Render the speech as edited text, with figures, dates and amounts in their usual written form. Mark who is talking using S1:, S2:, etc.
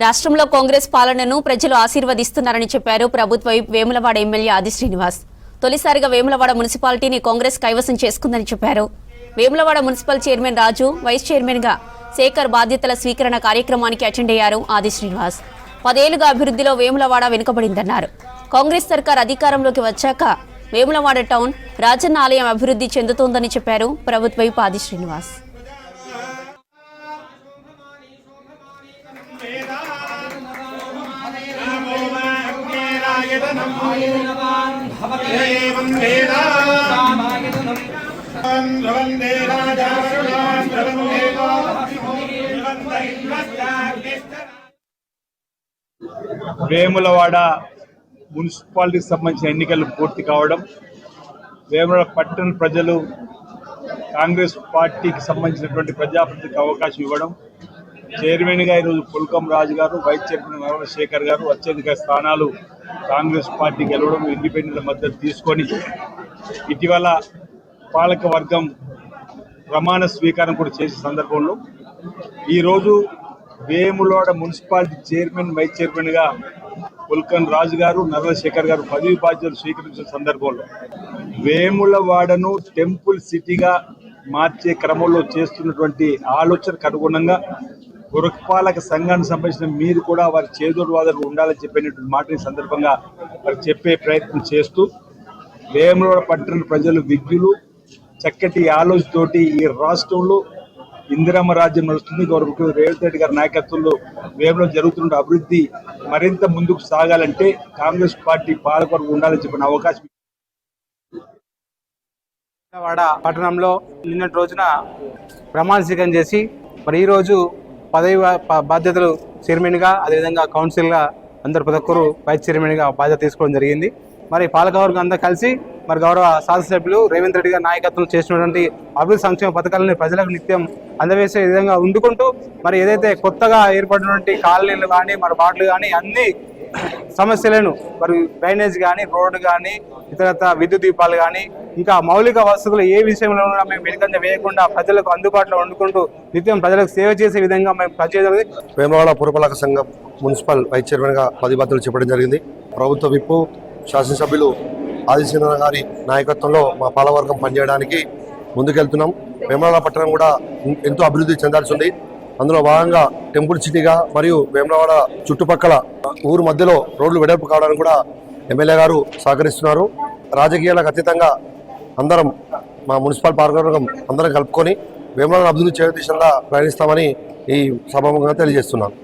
S1: రాష్ట్రంలో కాంగ్రెస్ పాలనను ప్రజలు ఆశీర్వదిస్తున్నారని చెప్పారు ప్రభుత్వ వైపు వేములవాడ ఎమ్మెల్యే ఆది శ్రీనివాస్. తొలిసారిగా వేములవాడ మున్సిపాలిటీని కాంగ్రెస్ కైవసం చేసుకుందని చెప్పారు. వేములవాడ మున్సిపల్ చైర్మన్ రాజు, వైస్ చైర్మన్ గా శేఖర్ బాధ్యతల స్వీకరణ కార్యక్రమానికి అటెండ్ అయ్యారు ఆది శ్రీనివాస్. 10 ఏళ్లుగా అభివృద్ధిలో వేములవాడ వెనుకబడిందన్నారు. కాంగ్రెస్ సర్కార్ అధికారంలోకి వచ్చాక వేములవాడ టౌన్, రాజన్న ఆలయం అభివృద్ధి చెందుతోందని చెప్పారు ప్రభుత్వ వైపు ఆది శ్రీనివాస్.
S2: వేములవాడ మున్సిపాలిటీకి సంబంధించిన ఎన్నికలు పూర్తి కావడం, వేములవాడ పట్టణ ప్రజలు కాంగ్రెస్ పార్టీకి సంబంధించినటువంటి ప్రజాప్రతినిధికి అవకాశం ఇవ్వడం, చైర్మన్గా ఈరోజు పుల్కం రాజు గారు, వైస్ చైర్మన్ నరవల శేఖర్ గారు అత్యధిక స్థానాలు కాంగ్రెస్ పార్టీ గెలవడం, ఇండిపెండెంట్ మద్దతు తీసుకొని ఇటీవల పాలక వర్గం ప్రమాణ స్వీకారం కూడా చేసే సందర్భంలో ఈరోజు వేములవాడ మున్సిపాలిటీ చైర్మన్, వైస్ చైర్మన్గా పుల్కం రాజు గారు, నరవల శేఖర్ గారు పదవి బాధ్యతలు స్వీకరించిన సందర్భంలో వేములవాడను టెంపుల్ సిటీగా మార్చే క్రమంలో చేస్తున్నటువంటి ఆలోచనకు అనుగుణంగా పురపాలక సంఘానికి సంబంధించిన మీరు కూడా వారి చేదోడు వాదనలు ఉండాలని చెప్పినటువంటి మాటని సందర్భంగా వారు చెప్పే ప్రయత్నం చేస్తూ వేములవాడ పట్టణ ప్రజలు విజ్ఞులు, చక్కటి ఆలోచనతోటి ఈ రాష్ట్రంలో ఇందిరమ్మ రాజ్యం నడుస్తుంది. గౌరవ ముఖ్యమంత్రి రేవంత్ రెడ్డి గారి నాయకత్వంలో వేములో జరుగుతున్న అభివృద్ధి మరింత ముందుకు సాగాలంటే కాంగ్రెస్ పార్టీ పాలకవర్గం ఉండాలని చెప్పిన అవకాశం.
S3: వాడ పట్టణంలో నిన్నటి రోజున ప్రమాణ స్వీకారం చేసి మరి ఈరోజు పదవి బాధ్యతలు చైర్మన్గా, అదేవిధంగా కౌన్సిల్గా అందరు ప్రతి ఒక్కరు వైస్ చైర్మన్గా బాధ్యత తీసుకోవడం జరిగింది. మరి పాలకవర్గం అంతా కలిసి మరి గౌరవ శాసనసభ్యులు రేవంత్ రెడ్డి గారి నాయకత్వం చేసినటువంటి అభివృద్ధి సంక్షేమ పథకాలను ప్రజలకు నిత్యం అందవేసే విధంగా ఉండుకుంటూ మరి ఏదైతే కొత్తగా ఏర్పడినటువంటి కాలనీలు కానీ మరి వార్డులు కానీ అన్ని సమస్యలను మరి డ్రైనేజ్ కానీ, రోడ్డు కానీ, ఇతరత్ర విద్యుత్ దీపాలు కానీ ఇంకా మౌలిక వసతులు ఏ విషయంలో మేము వెనుకంజ వేయకుండా ప్రజలకు అందుబాటులో వండుకుంటూ నిత్యం ప్రజలకు సేవ చేసే విధంగా మేము పనిచేయాలి.
S4: వేములవాడ పురపాలక సంఘం మున్సిపల్ వైస్ చైర్మన్గా పదవి బాధ్యతలు చెప్పడం జరిగింది. ప్రభుత్వ విప్పు శాసనసభ్యులు ఆది శ్రీనివాస్ గారి నాయకత్వంలో మా పాలవర్గం పనిచేయడానికి ముందుకెళ్తున్నాం. వేములవాడ పట్టణం కూడా ఎంతో అభివృద్ధి చెందాల్సి ఉంది. అందులో భాగంగా టెంపుల్ సిటీగా మరియు వేములవాడ చుట్టుపక్కల ఊరు మధ్యలో రోడ్లు వెడల్పు కావడానికి కూడా ఎమ్మెల్యే గారు సహకరిస్తున్నారు. రాజకీయాలకు అతీతంగా అందరం మా మున్సిపల్ పాలకవర్గం అందరం కలుపుకొని వేములవాడ అభివృద్ధి చేయ దిశగా ప్రయాణిస్తామని ఈ సభాముఖంగా తెలియజేస్తున్నాను.